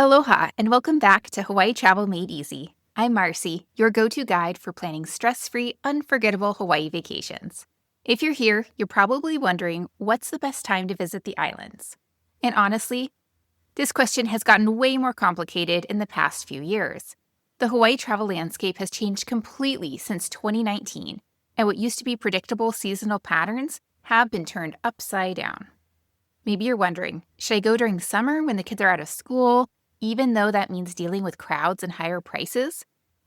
Aloha, and welcome back to Hawaii Travel Made Easy. I'm Marcie, your go-to guide for planning stress-free, unforgettable Hawaii vacations. If you're here, you're probably wondering what's the best time to visit the islands. And honestly, this question has gotten way more complicated in the past few years. The Hawaii travel landscape has changed completely since 2019, and what used to be predictable seasonal patterns have been turned upside down. Maybe you're wondering, should I go during summer when the kids are out of school, even though that means dealing with crowds and higher prices?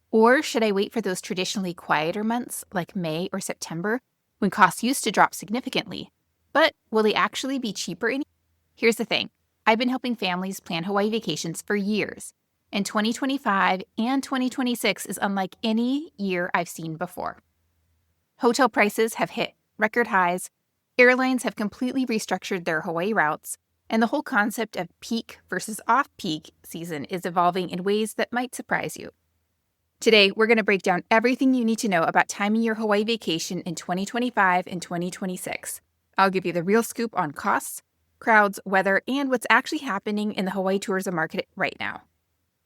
Or should I wait for those traditionally quieter months like May or September when costs used to drop significantly? But will they actually be cheaper? Here's the thing. I've been helping families plan Hawaii vacations for years, and 2025 and 2026 is unlike any year I've seen before. Hotel prices have hit record highs, airlines have completely restructured their Hawaii routes, and the whole concept of peak versus off-peak season is evolving in ways that might surprise you. Today, we're going to break down everything you need to know about timing your Hawaii vacation in 2025 and 2026. I'll give you the real scoop on costs, crowds, weather, and what's actually happening in the Hawaii tourism market right now.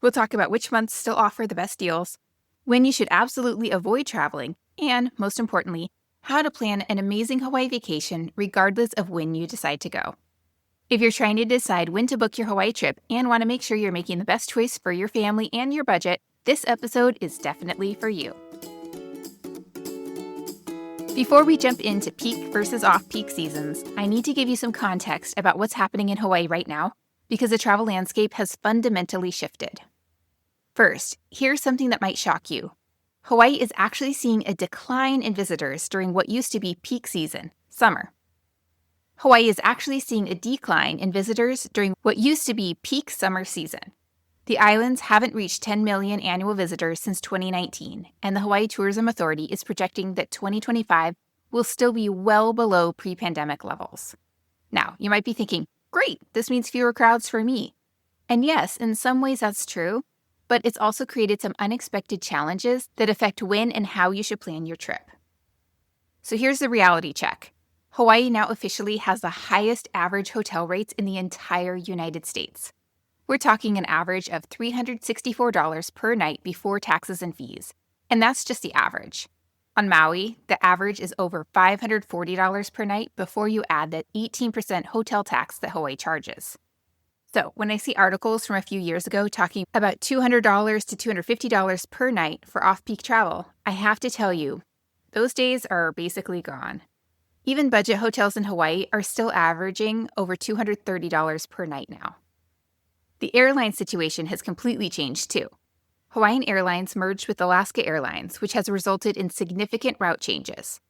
We'll talk about which months still offer the best deals, when you should absolutely avoid traveling, and, most importantly, how to plan an amazing Hawaii vacation regardless of when you decide to go. If you're trying to decide when to book your Hawaii trip and want to make sure you're making the best choice for your family and your budget, this episode is definitely for you. Before we jump into peak versus off-peak seasons, I need to give you some context about what's happening in Hawaii right now, because the travel landscape has fundamentally shifted. First, here's something that might shock you. Hawaii is actually seeing a decline in visitors during what used to be peak season, summer. Hawaii is actually seeing a decline in visitors during what used to be peak summer season. The islands haven't reached 10 million annual visitors since 2019, and the Hawaii Tourism Authority is projecting that 2025 will still be well below pre-pandemic levels. Now, you might be thinking, great, this means fewer crowds for me. And yes, in some ways that's true, but it's also created some unexpected challenges that affect when and how you should plan your trip. So here's the reality check. Hawaii now officially has the highest average hotel rates in the entire United States. We're talking an average of $364 per night before taxes and fees, and that's just the average. On Maui, the average is over $540 per night before you add the 18% hotel tax that Hawaii charges. So when I see articles from a few years ago talking about $200 to $250 per night for off-peak travel, I have to tell you, those days are basically gone. Even budget hotels in Hawaii are still averaging over $230 per night now. The airline situation has completely changed too. Hawaiian Airlines merged with Alaska Airlines, which has resulted in significant route changes.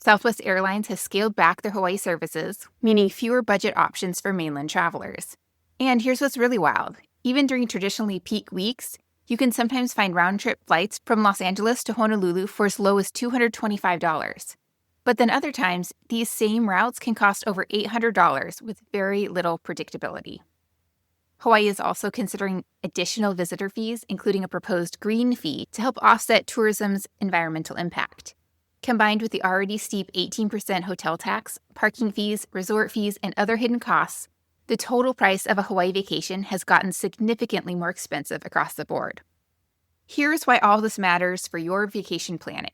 Southwest Airlines has scaled back their Hawaii services, meaning fewer budget options for mainland travelers. And here's what's really wild. Even during traditionally peak weeks, you can sometimes find round-trip flights from Los Angeles to Honolulu for as low as $225. But then other times, these same routes can cost over $800 with very little predictability. Hawaii is also considering additional visitor fees, including a proposed green fee to help offset tourism's environmental impact. Combined with the already steep 18% hotel tax, parking fees, resort fees, and other hidden costs, the total price of a Hawaii vacation has gotten significantly more expensive across the board. Here's why all this matters for your vacation planning.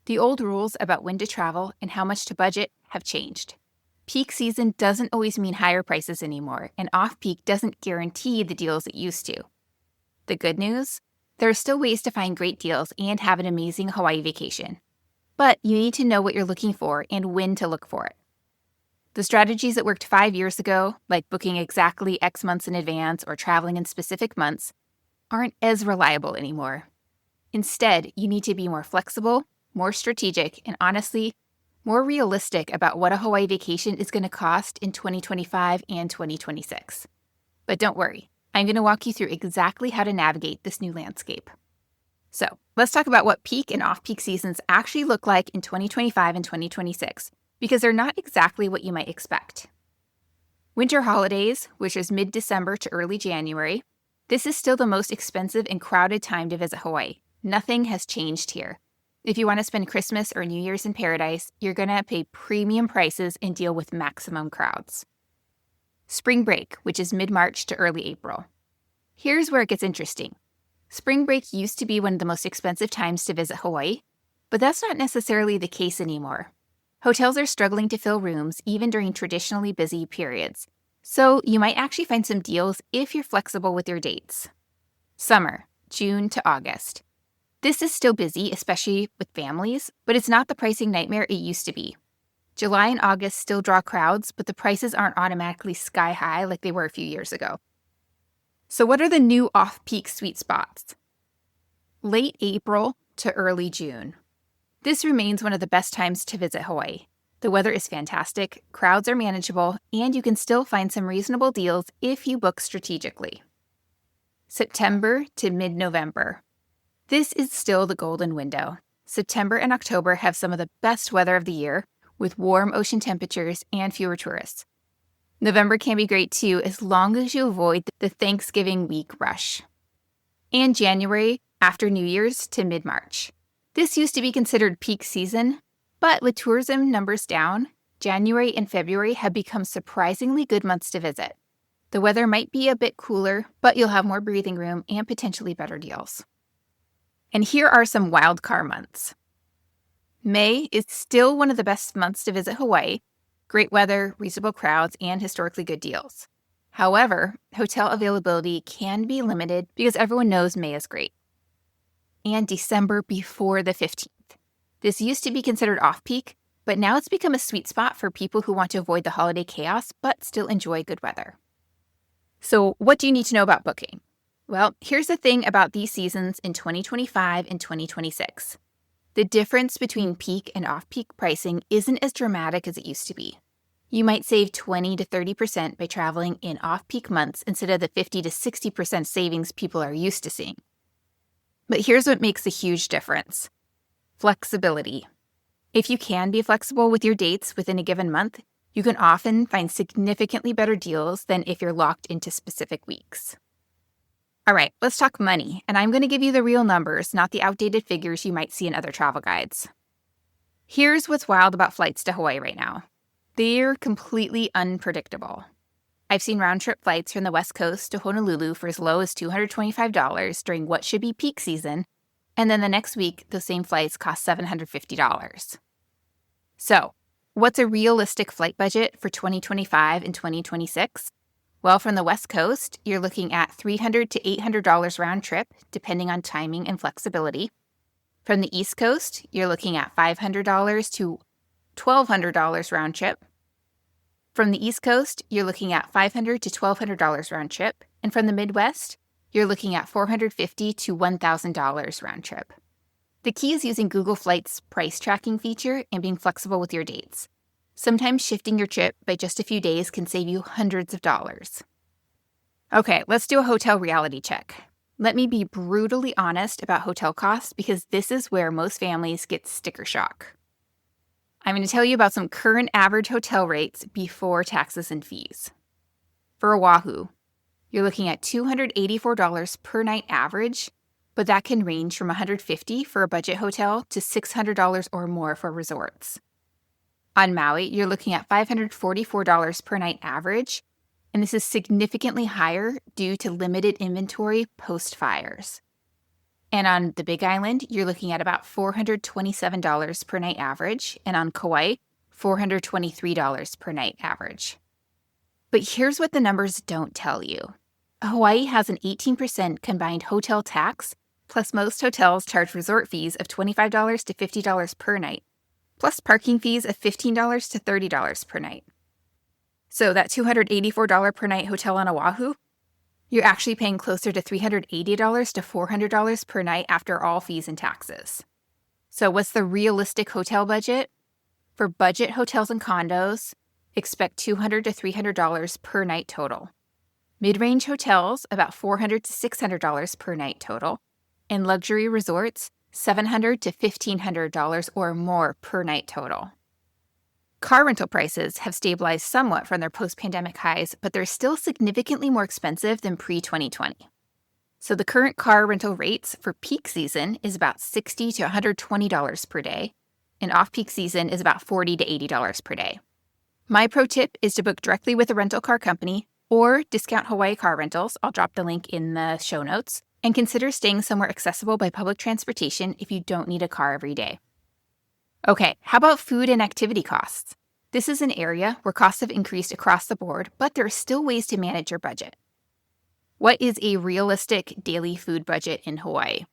The old rules about when to travel and how much to budget have changed. Peak season doesn't always mean higher prices anymore, and off-peak doesn't guarantee the deals it used to. The good news? There are still ways to find great deals and have an amazing Hawaii vacation. But you need to know what you're looking for and when to look for it. The strategies that worked 5 years ago, like booking exactly X months in advance or traveling in specific months, aren't as reliable anymore. Instead, you need to be more flexible, more strategic, and honestly, more realistic about what a Hawaii vacation is going to cost in 2025 and 2026. But don't worry, I'm going to walk you through exactly how to navigate this new landscape. So let's talk about what peak and off-peak seasons actually look like in 2025 and 2026, because they're not exactly what you might expect. Winter holidays, which is mid-December to early January, this is still the most expensive and crowded time to visit Hawaii. Nothing has changed here. If you want to spend Christmas or New Year's in paradise, you're going to pay premium prices and deal with maximum crowds. Spring break, which is mid-March to early April. Here's where it gets interesting. Spring break used to be one of the most expensive times to visit Hawaii, but that's not necessarily the case anymore. Hotels are struggling to fill rooms even during traditionally busy periods, so you might actually find some deals if you're flexible with your dates. Summer, June to August. This is still busy, especially with families, but it's not the pricing nightmare it used to be. July and August still draw crowds, but the prices aren't automatically sky high like they were a few years ago. So what are the new off-peak sweet spots? Late April to early June. This remains one of the best times to visit Hawaii. The weather is fantastic, crowds are manageable, and you can still find some reasonable deals if you book strategically. September to mid-November. This is still the golden window. September and October have some of the best weather of the year, with warm ocean temperatures and fewer tourists. November can be great too, as long as you avoid the Thanksgiving week rush. And January after New Year's to mid-March. This used to be considered peak season, but with tourism numbers down, January and February have become surprisingly good months to visit. The weather might be a bit cooler, but you'll have more breathing room and potentially better deals. And here are some wild card months. May is still one of the best months to visit Hawaii. Great weather, reasonable crowds, and historically good deals. However, hotel availability can be limited because everyone knows May is great. And December before the 15th. This used to be considered off-peak, but now it's become a sweet spot for people who want to avoid the holiday chaos but still enjoy good weather. So what do you need to know about booking? Well, here's the thing about these seasons in 2025 and 2026. The difference between peak and off-peak pricing isn't as dramatic as it used to be. You might save 20 to 30% by traveling in off-peak months instead of the 50 to 60% savings people are used to seeing. But here's what makes a huge difference. Flexibility. If you can be flexible with your dates within a given month, you can often find significantly better deals than if you're locked into specific weeks. All right, let's talk money, and I'm going to give you the real numbers, not the outdated figures you might see in other travel guides. Here's what's wild about flights to Hawaii right now. They're completely unpredictable. I've seen round-trip flights from the West Coast to Honolulu for as low as $225 during what should be peak season, and then the next week, those same flights cost $750. So, what's a realistic flight budget for 2025 and 2026? Well, from the West Coast, you're looking at $300 to $800 round trip, depending on timing and flexibility. From the East Coast, you're looking at $500 to $1,200 round trip. From the East Coast, you're looking at $500 to $1,200 round trip. And from the Midwest, you're looking at $450 to $1,000 round trip. The key is using Google Flights' price tracking feature and being flexible with your dates. Sometimes shifting your trip by just a few days can save you hundreds of dollars. Okay, let's do a hotel reality check. Let me be brutally honest about hotel costs because this is where most families get sticker shock. I'm going to tell you about some current average hotel rates before taxes and fees. For Oahu, you're looking at $284 per night average, but that can range from $150 for a budget hotel to $600 or more for resorts. On Maui, you're looking at $544 per night average, and this is significantly higher due to limited inventory post-fires. And on the Big Island, you're looking at about $427 per night average, and on Kauai, $423 per night average. But here's what the numbers don't tell you. Hawaii has an 18% combined hotel tax, plus most hotels charge resort fees of $25 to $50 per night, plus parking fees of $15 to $30 per night. So that $284 per night hotel on Oahu, you're actually paying closer to $380 to $400 per night after all fees and taxes. So what's the realistic hotel budget? For budget hotels and condos, expect $200 to $300 per night total. Mid-range hotels, about $400 to $600 per night total. And luxury resorts, $700 to $1,500 or more per night total. Car rental prices have stabilized somewhat from their post-pandemic highs, but they're still significantly more expensive than pre-2020. So the current car rental rates for peak season is about $60 to $120 per day, and off-peak season is about $40 to $80 per day. My pro tip is to book directly with a rental car company Or discount Hawaii car rentals, I'll drop the link in the show notes, and consider staying somewhere accessible by public transportation if you don't need a car every day. Okay, how about food and activity costs? This is an area where costs have increased across the board, but there are still ways to manage your budget. What is a realistic daily food budget in Hawaii?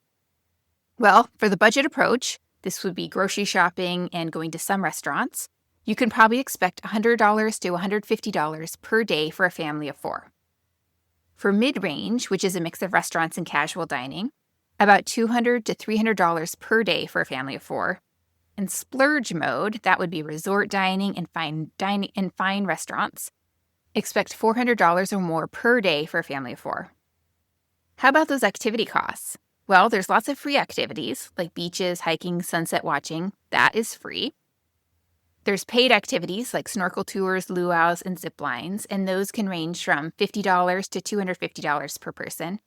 Well, for the budget approach, this would be grocery shopping and going to some restaurants. You can probably expect $100 to $150 per day for a family of 4. For mid-range, which is a mix of restaurants and casual dining, about $200 to $300 per day for a family of 4. In splurge mode, that would be resort dining and fine restaurants. Expect $400 or more per day for a family of 4. How about those activity costs? Well, there's lots of free activities like beaches, hiking, sunset watching. That is free. There's paid activities like snorkel tours, luau's, and zip lines, and those can range from $50 to $250 per person.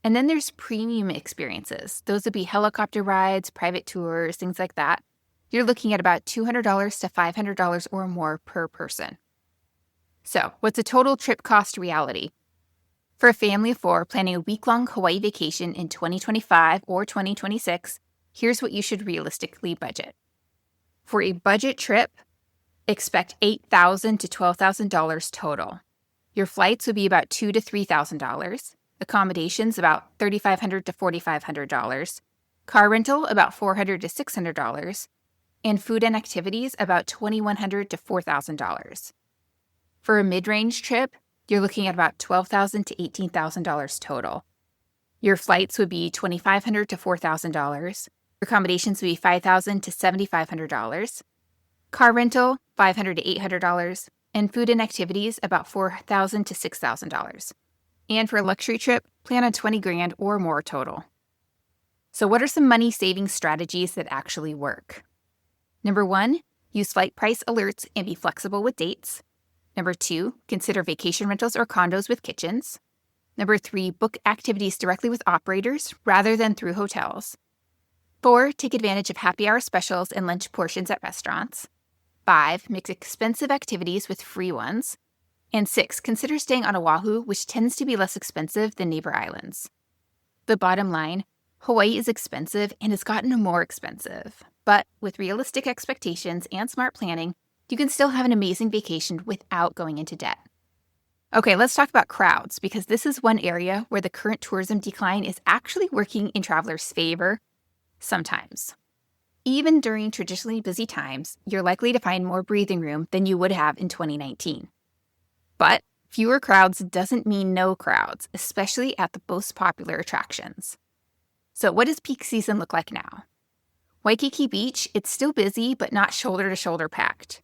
And then there's premium experiences. Those would be helicopter rides, private tours, things like that. You're looking at about $200 to $500 or more per person. So, what's a total trip cost reality? For a family of 4 planning a week-long Hawaii vacation in 2025 or 2026, here's what you should realistically budget. For a budget trip, expect $8,000 to $12,000 total. Your flights would be about $2,000 to $3,000. Accommodations about $3,500 to $4,500. Car rental about $400 to $600. And food and activities about $2,100 to $4,000. For a mid-range trip, you're looking at about $12,000 to $18,000 total. Your flights would be $2,500 to $4,000. Your accommodations would be $5,000 to $7,500. Car rental, $500 to $800. And food and activities, about $4,000 to $6,000. And for a luxury trip, plan on $20,000 or more total. So what are some money-saving strategies that actually work? Number 1, use flight price alerts and be flexible with dates. Number 2, consider vacation rentals or condos with kitchens. Number 3, book activities directly with operators rather than through hotels. 4, take advantage of happy hour specials and lunch portions at restaurants. 5, mix expensive activities with free ones. And 6, consider staying on Oahu, which tends to be less expensive than neighbor islands. The bottom line, Hawaii is expensive and has gotten more expensive. But with realistic expectations and smart planning, you can still have an amazing vacation without going into debt. Okay, let's talk about crowds, because this is one area where the current tourism decline is actually working in travelers' favor sometimes. Even during traditionally busy times, you're likely to find more breathing room than you would have in 2019. But fewer crowds doesn't mean no crowds, especially at the most popular attractions. So what does peak season look like now? Waikiki Beach, it's still busy, but not shoulder-to-shoulder packed.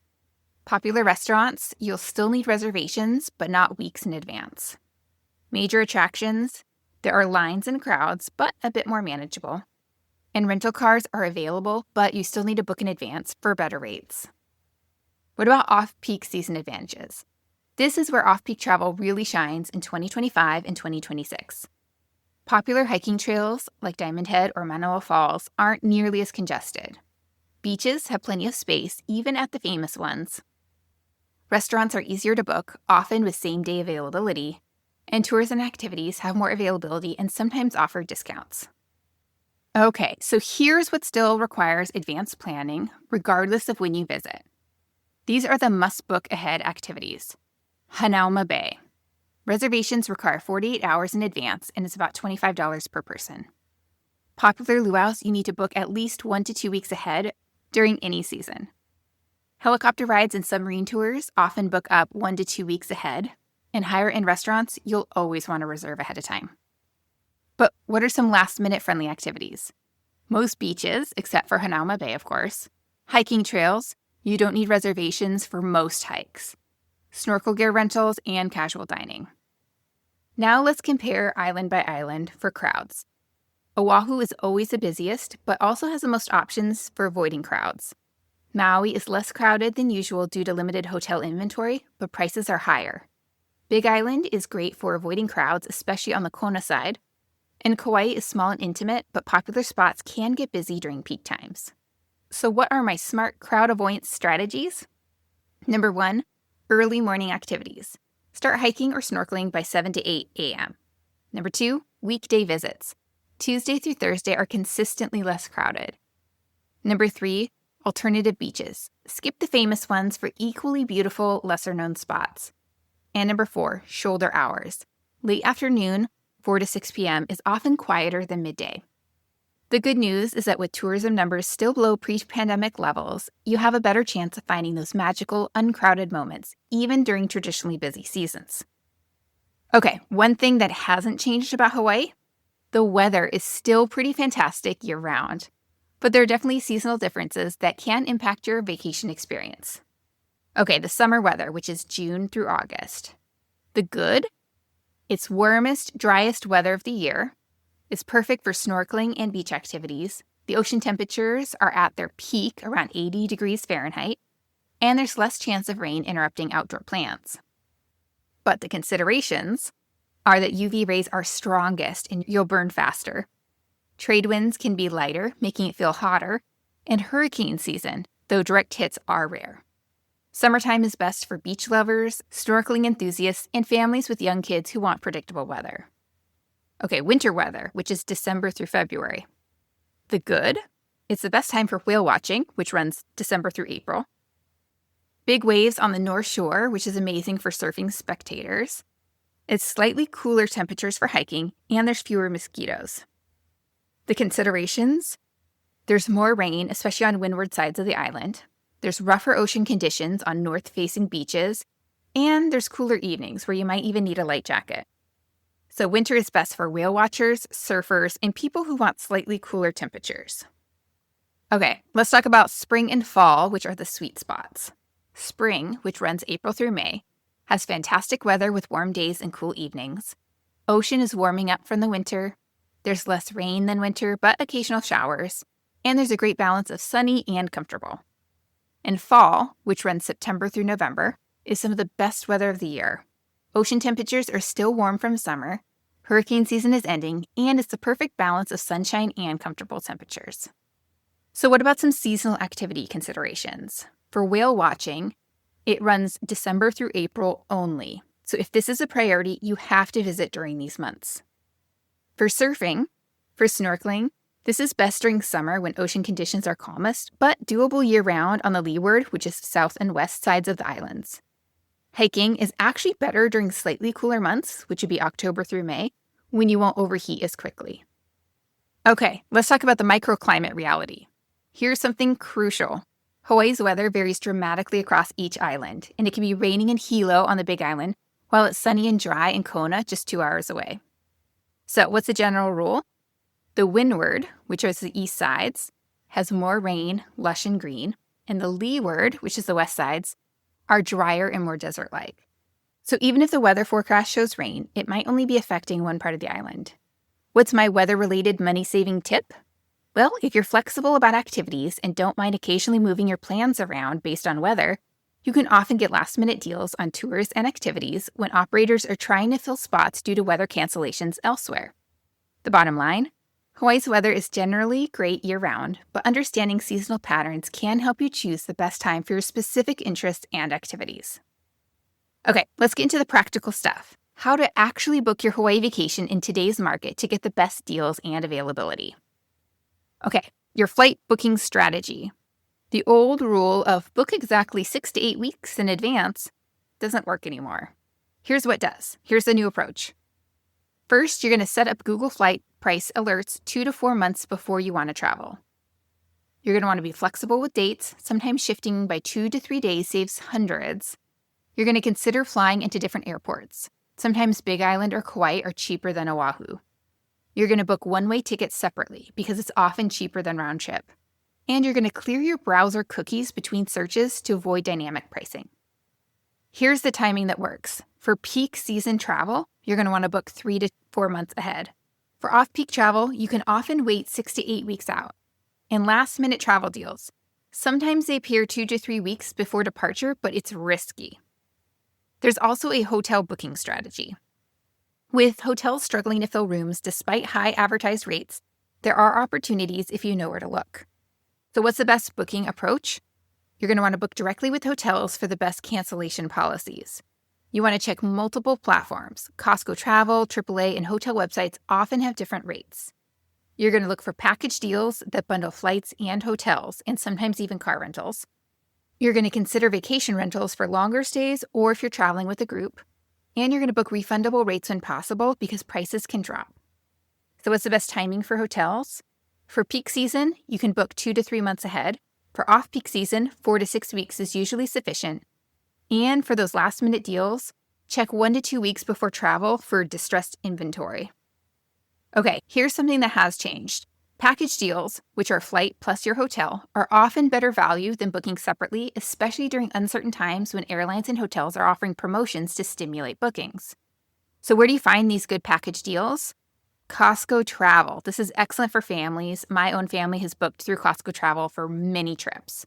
Popular restaurants, you'll still need reservations, but not weeks in advance. Major attractions, there are lines and crowds, but a bit more manageable. And rental cars are available, but you still need to book in advance for better rates. What about off-peak season advantages? This is where off-peak travel really shines in 2025 and 2026. Popular hiking trails like Diamond Head or Manoa Falls aren't nearly as congested. Beaches have plenty of space, even at the famous ones. Restaurants are easier to book, often with same-day availability, and tours and activities have more availability and sometimes offer discounts. Okay, so here's what still requires advanced planning, regardless of when you visit. These are the must-book ahead activities. Hanauma Bay. Reservations require 48 hours in advance, and it's about $25 per person. Popular luau's you need to book at least 1 to 2 weeks ahead during any season. Helicopter rides and submarine tours often book up 1 to 2 weeks ahead, and higher-end restaurants you'll always want to reserve ahead of time. But what are some last-minute friendly activities? Most beaches, except for Hanauma Bay, of course. Hiking trails, you don't need reservations for most hikes. Snorkel gear rentals and casual dining. Now let's compare island by island for crowds. Oahu is always the busiest, but also has the most options for avoiding crowds. Maui is less crowded than usual due to limited hotel inventory, but prices are higher. Big Island is great for avoiding crowds, especially on the Kona side. And Kauai is small and intimate, but popular spots can get busy during peak times. So what are my smart crowd avoidance strategies? Number 1, early morning activities. Start hiking or snorkeling by 7 to 8 a.m. Number 2, weekday visits. Tuesday through Thursday are consistently less crowded. Number 3, alternative beaches. Skip the famous ones for equally beautiful, lesser-known spots. And number 4, shoulder hours. Late afternoon, 4 to 6 p.m. is often quieter than midday. The good news is that with tourism numbers still below pre-pandemic levels, you have a better chance of finding those magical, uncrowded moments, even during traditionally busy seasons. Okay, one thing that hasn't changed about Hawaii? The weather is still pretty fantastic year-round, but there are definitely seasonal differences that can impact your vacation experience. Okay, the summer weather, which is June through August. The good? It's warmest, driest weather of the year. It's perfect for snorkeling and beach activities. The ocean temperatures are at their peak around 80 degrees Fahrenheit, and there's less chance of rain interrupting outdoor plans. But the considerations are that UV rays are strongest and you'll burn faster. Trade winds can be lighter, making it feel hotter, and hurricane season, though direct hits are rare. Summertime is best for beach lovers, snorkeling enthusiasts, and families with young kids who want predictable weather. Okay, winter weather, which is December through February. The good? It's the best time for whale watching, which runs December through April. Big waves on the North Shore, which is amazing for surfing spectators. It's slightly cooler temperatures for hiking, and there's fewer mosquitoes. The considerations? There's more rain, especially on windward sides of the island. There's rougher ocean conditions on north-facing beaches, and there's cooler evenings where you might even need a light jacket. So winter is best for whale watchers, surfers, and people who want slightly cooler temperatures. Okay, let's talk about spring and fall, which are the sweet spots. Spring, which runs April through May, has fantastic weather with warm days and cool evenings. Ocean is warming up from the winter. There's less rain than winter, but occasional showers. And there's a great balance of sunny and comfortable. And fall, which runs September through November, is some of the best weather of the year. Ocean temperatures are still warm from summer. Hurricane season is ending, and it's the perfect balance of sunshine and comfortable temperatures. So what about some seasonal activity considerations? For whale watching, it runs December through April only. So if this is a priority, you have to visit during these months. For surfing, for snorkeling, this is best during summer when ocean conditions are calmest, but doable year-round on the leeward, which is south and west sides of the islands. Hiking is actually better during slightly cooler months, which would be October through May, when you won't overheat as quickly. Okay, let's talk about the microclimate reality. Here's something crucial. Hawaii's weather varies dramatically across each island, and it can be raining in Hilo on the Big Island, while it's sunny and dry in Kona just 2 hours away. So what's the general rule? The windward, which is the east sides, has more rain, lush and green, and the leeward, which is the west sides, are drier and more desert-like. So even if the weather forecast shows rain, it might only be affecting one part of the island. What's my weather-related money-saving tip? Well, if you're flexible about activities and don't mind occasionally moving your plans around based on weather, you can often get last-minute deals on tours and activities when operators are trying to fill spots due to weather cancellations elsewhere. The bottom line? Hawaii's weather is generally great year-round, but understanding seasonal patterns can help you choose the best time for your specific interests and activities. Okay, let's get into the practical stuff. How to actually book your Hawaii vacation in today's market to get the best deals and availability. Okay, your flight booking strategy. The old rule of book exactly 6 to 8 weeks in advance doesn't work anymore. Here's what does. Here's the new approach. First, you're going to set up Google Flight price alerts 2 to 4 months before you want to travel. You're going to want to be flexible with dates. Sometimes shifting by 2 to 3 days saves hundreds. You're going to consider flying into different airports. Sometimes Big Island or Kauai are cheaper than Oahu. You're going to book one-way tickets separately because it's often cheaper than round trip. And you're going to clear your browser cookies between searches to avoid dynamic pricing. Here's the timing that works. For peak season travel, you're going to want to book 3 to 4 months ahead. For off-peak travel, you can often wait 6 to 8 weeks out. And last-minute travel deals. Sometimes they appear 2 to 3 weeks before departure, but it's risky. There's also a hotel booking strategy. With hotels struggling to fill rooms despite high advertised rates, there are opportunities if you know where to look. So what's the best booking approach? You're going to want to book directly with hotels for the best cancellation policies. You want to check multiple platforms. Costco Travel, AAA, and hotel websites often have different rates. You're going to look for package deals that bundle flights and hotels, and sometimes even car rentals. You're going to consider vacation rentals for longer stays or if you're traveling with a group. And you're going to book refundable rates when possible because prices can drop. So what's the best timing for hotels? For peak season, you can book 2 to 3 months ahead. For off-peak season, 4 to 6 weeks is usually sufficient. And for those last-minute deals, check 1 to 2 weeks before travel for distressed inventory. Okay, here's something that has changed. Package deals, which are flight plus your hotel, are often better value than booking separately, especially during uncertain times when airlines and hotels are offering promotions to stimulate bookings. So where do you find these good package deals? Costco Travel. This is excellent for families. My own family has booked through Costco Travel for many trips.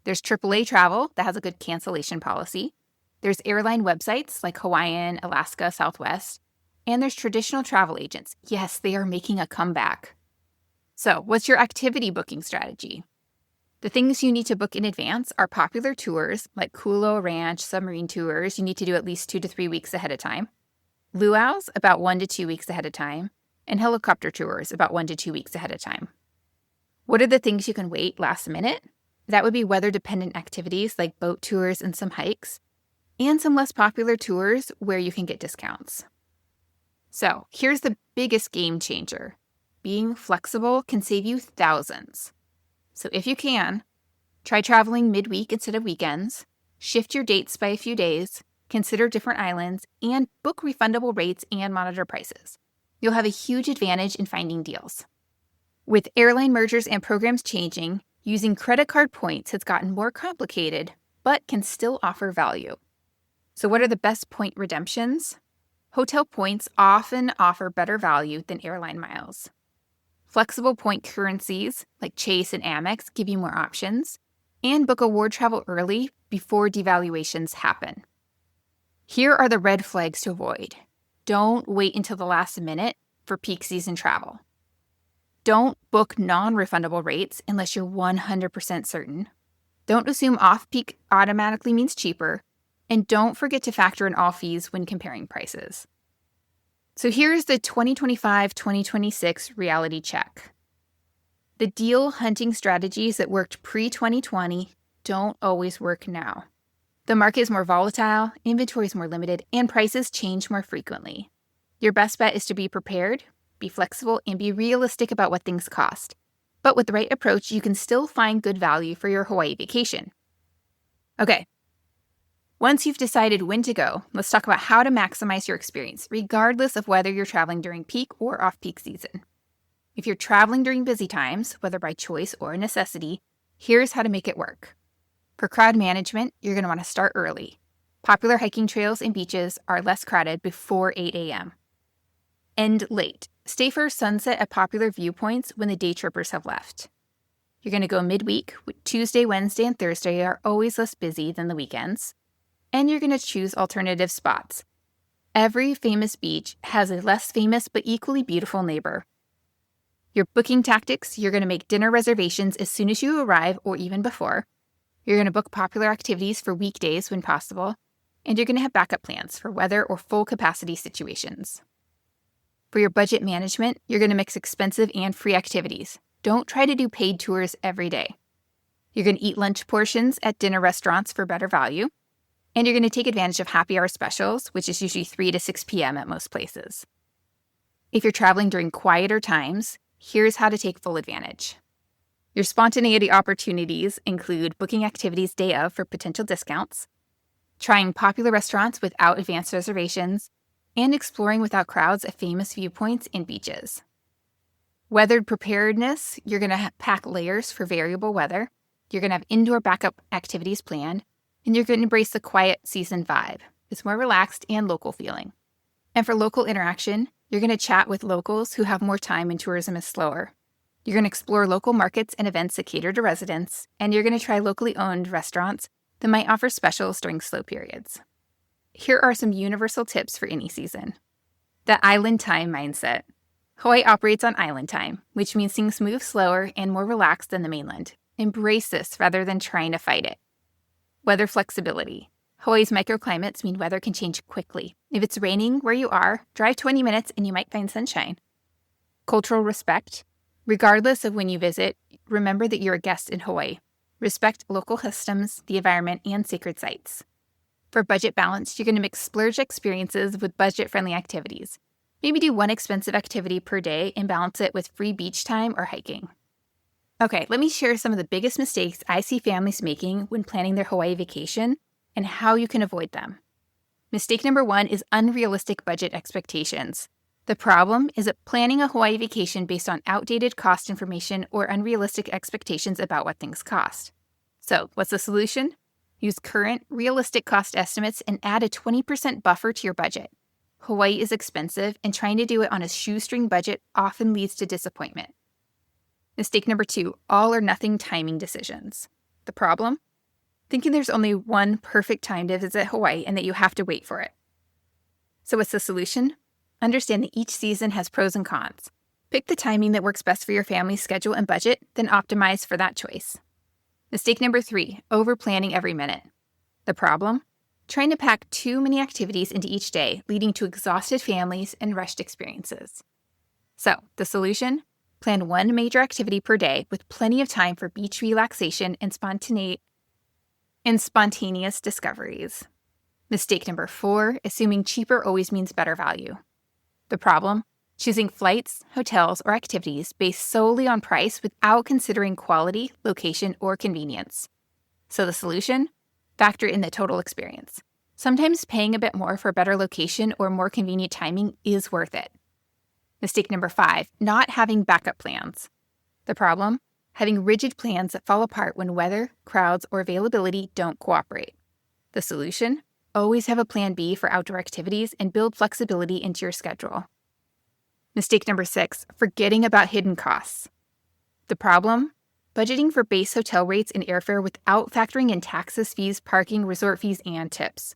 There's AAA Travel that has a good cancellation policy. There's airline websites like Hawaiian, Alaska, Southwest. And there's traditional travel agents. Yes, they are making a comeback. So, what's your activity booking strategy? The things you need to book in advance are popular tours like Kulo Ranch, submarine tours. You need to do at least 2 to 3 weeks ahead of time. Luau's about 1 to 2 weeks ahead of time. And helicopter tours about 1 to 2 weeks ahead of time. What are the things you can wait last minute? That would be weather-dependent activities like boat tours and some hikes, and some less popular tours where you can get discounts. So here's the biggest game changer. Being flexible can save you thousands. So if you can, try traveling midweek instead of weekends, shift your dates by a few days, consider different islands, and book refundable rates and monitor prices. You'll have a huge advantage in finding deals. With airline mergers and programs changing, using credit card points has gotten more complicated, but can still offer value. So what are the best point redemptions? Hotel points often offer better value than airline miles. Flexible point currencies like Chase and Amex give you more options, and book award travel early before devaluations happen. Here are the red flags to avoid. Don't wait until the last minute for peak season travel. Don't book non-refundable rates unless you're 100% certain. Don't assume off-peak automatically means cheaper. And don't forget to factor in all fees when comparing prices. So here's the 2025-2026 reality check. The deal hunting strategies that worked pre-2020 don't always work now. The market is more volatile, inventory is more limited, and prices change more frequently. Your best bet is to be prepared, be flexible, and be realistic about what things cost. But with the right approach, you can still find good value for your Hawaii vacation. Okay. Once you've decided when to go, let's talk about how to maximize your experience, regardless of whether you're traveling during peak or off-peak season. If you're traveling during busy times, whether by choice or necessity, here's how to make it work. For crowd management, you're going to want to start early. Popular hiking trails and beaches are less crowded before 8 a.m. End late. Stay for sunset at popular viewpoints when the day trippers have left. You're going to go midweek. Tuesday, Wednesday, and Thursday are always less busy than the weekends. And you're going to choose alternative spots. Every famous beach has a less famous but equally beautiful neighbor. Your booking tactics, you're going to make dinner reservations as soon as you arrive or even before. You're going to book popular activities for weekdays when possible. And you're going to have backup plans for weather or full capacity situations. For your budget management, you're going to mix expensive and free activities. Don't try to do paid tours every day. You're going to eat lunch portions at dinner restaurants for better value. And you're going to take advantage of happy hour specials, which is usually 3 to 6 p.m. at most places. If you're traveling during quieter times, here's how to take full advantage. Your spontaneity opportunities include booking activities day of for potential discounts, trying popular restaurants without advanced reservations, and exploring without crowds at famous viewpoints and beaches. Weather preparedness, you're going to pack layers for variable weather. You're going to have indoor backup activities planned. And you're going to embrace the quiet season vibe. It's more relaxed and local feeling. And for local interaction, you're going to chat with locals who have more time when tourism is slower. You're going to explore local markets and events that cater to residents. And you're going to try locally owned restaurants that might offer specials during slow periods. Here are some universal tips for any season. The island time mindset. Hawaii operates on island time, which means things move slower and more relaxed than the mainland. Embrace this rather than trying to fight it. Weather flexibility. Hawaii's microclimates mean weather can change quickly. If it's raining where you are, drive 20 minutes and you might find sunshine. Cultural respect. Regardless of when you visit, remember that you're a guest in Hawaii. Respect local customs, the environment, and sacred sites. For budget balance, you're going to mix splurge experiences with budget-friendly activities. Maybe do one expensive activity per day and balance it with free beach time or hiking. Okay, let me share some of the biggest mistakes I see families making when planning their Hawaii vacation and how you can avoid them. Mistake number 1 is unrealistic budget expectations. The problem is that planning a Hawaii vacation based on outdated cost information or unrealistic expectations about what things cost. So, what's the solution? Use current, realistic cost estimates and add a 20% buffer to your budget. Hawaii is expensive, and trying to do it on a shoestring budget often leads to disappointment. Mistake number 2, all or nothing timing decisions. The problem? Thinking there's only one perfect time to visit Hawaii and that you have to wait for it. So what's the solution? Understand that each season has pros and cons. Pick the timing that works best for your family's schedule and budget, then optimize for that choice. Mistake number 3, over-planning every minute. The problem? Trying to pack too many activities into each day, leading to exhausted families and rushed experiences. So, the solution? Plan one major activity per day with plenty of time for beach relaxation and spontaneous discoveries. Mistake number 4, assuming cheaper always means better value. The problem? Choosing flights, hotels, or activities based solely on price without considering quality, location, or convenience. So the solution? Factor in the total experience. Sometimes paying a bit more for a better location or more convenient timing is worth it. Mistake number 5, not having backup plans. The problem? Having rigid plans that fall apart when weather, crowds, or availability don't cooperate. The solution? Always have a plan B for outdoor activities and build flexibility into your schedule. Mistake number 6, forgetting about hidden costs. The problem? Budgeting for base hotel rates and airfare without factoring in taxes, fees, parking, resort fees, and tips.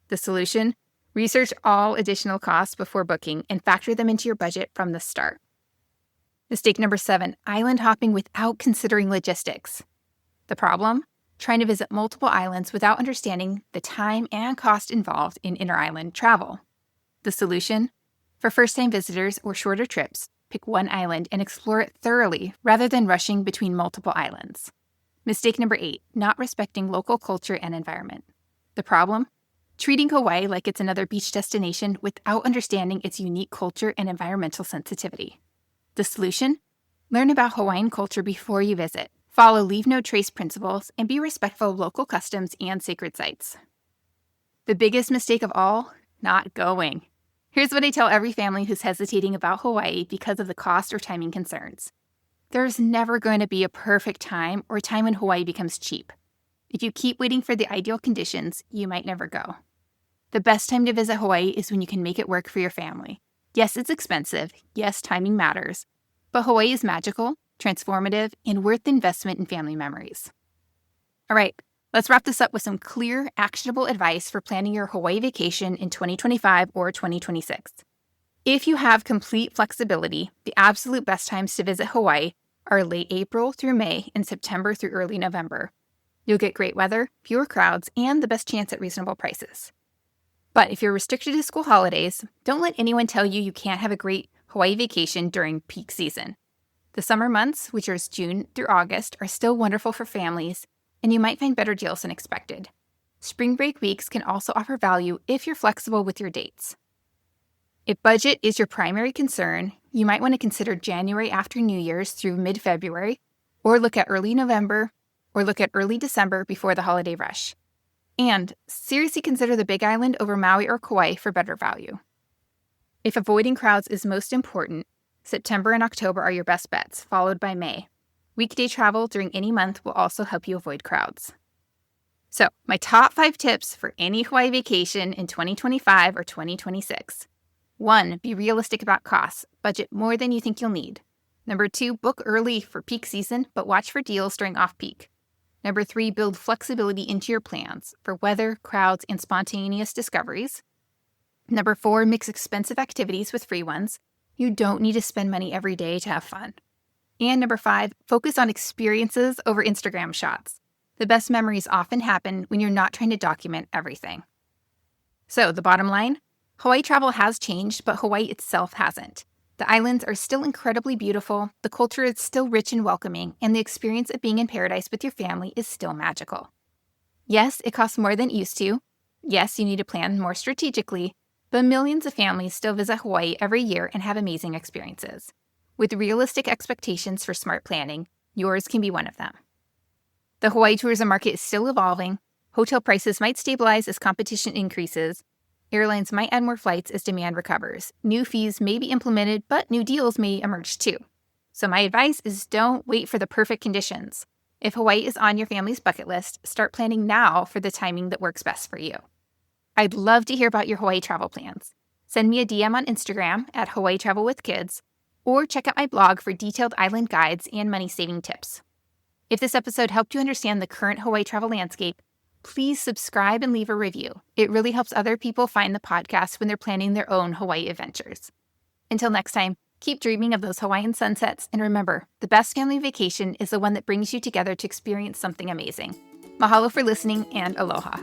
The solution? Research all additional costs before booking and factor them into your budget from the start. Mistake number 7, island hopping without considering logistics. The problem? Trying to visit multiple islands without understanding the time and cost involved in inter-island travel. The solution? For first-time visitors or shorter trips, pick one island and explore it thoroughly rather than rushing between multiple islands. Mistake number 8, not respecting local culture and environment. The problem? Treating Hawaii like it's another beach destination without understanding its unique culture and environmental sensitivity. The solution? Learn about Hawaiian culture before you visit. Follow leave no trace principles and be respectful of local customs and sacred sites. The biggest mistake of all? Not going. Here's what I tell every family who's hesitating about Hawaii because of the cost or timing concerns. There's never going to be a perfect time or a time when Hawaii becomes cheap. If you keep waiting for the ideal conditions, you might never go. The best time to visit Hawaii is when you can make it work for your family. Yes, it's expensive. Yes, timing matters. But Hawaii is magical, transformative, and worth the investment in family memories. All right, let's wrap this up with some clear, actionable advice for planning your Hawaii vacation in 2025 or 2026. If you have complete flexibility, the absolute best times to visit Hawaii are late April through May and September through early November. You'll get great weather, fewer crowds, and the best chance at reasonable prices. But if you're restricted to school holidays, don't let anyone tell you you can't have a great Hawaii vacation during peak season. The summer months, which are June through August, are still wonderful for families, and you might find better deals than expected. Spring break weeks can also offer value if you're flexible with your dates. If budget is your primary concern, you might want to consider January after New Year's through mid-February, or look at early November, or look at early December before the holiday rush. And seriously consider the Big Island over Maui or Kauai for better value. If avoiding crowds is most important, September and October are your best bets, followed by May. Weekday travel during any month will also help you avoid crowds. So, my top 5 tips for any Hawaii vacation in 2025 or 2026. 1, be realistic about costs. Budget more than you think you'll need. Number 2, book early for peak season, but watch for deals during off-peak. Number 3, build flexibility into your plans for weather, crowds, and spontaneous discoveries. Number 4, mix expensive activities with free ones. You don't need to spend money every day to have fun. And number 5, focus on experiences over Instagram shots. The best memories often happen when you're not trying to document everything. So, the bottom line? Hawaii travel has changed, but Hawaii itself hasn't. The islands are still incredibly beautiful, the culture is still rich and welcoming, and the experience of being in paradise with your family is still magical. Yes, it costs more than it used to. Yes, you need to plan more strategically, but millions of families still visit Hawaii every year and have amazing experiences. With realistic expectations for smart planning, yours can be one of them. The Hawaii tourism market is still evolving. Hotel prices might stabilize as competition increases. Airlines might add more flights as demand recovers. New fees may be implemented, but new deals may emerge too. So my advice is don't wait for the perfect conditions. If Hawaii is on your family's bucket list, start planning now for the timing that works best for you. I'd love to hear about your Hawaii travel plans. Send me a DM on Instagram at Hawaii Travel with Kids, or check out my blog for detailed island guides and money-saving tips. If this episode helped you understand the current Hawaii travel landscape, please subscribe and leave a review. It really helps other people find the podcast when they're planning their own Hawaii adventures. Until next time, keep dreaming of those Hawaiian sunsets, and remember, the best family vacation is the one that brings you together to experience something amazing. Mahalo for listening, and aloha.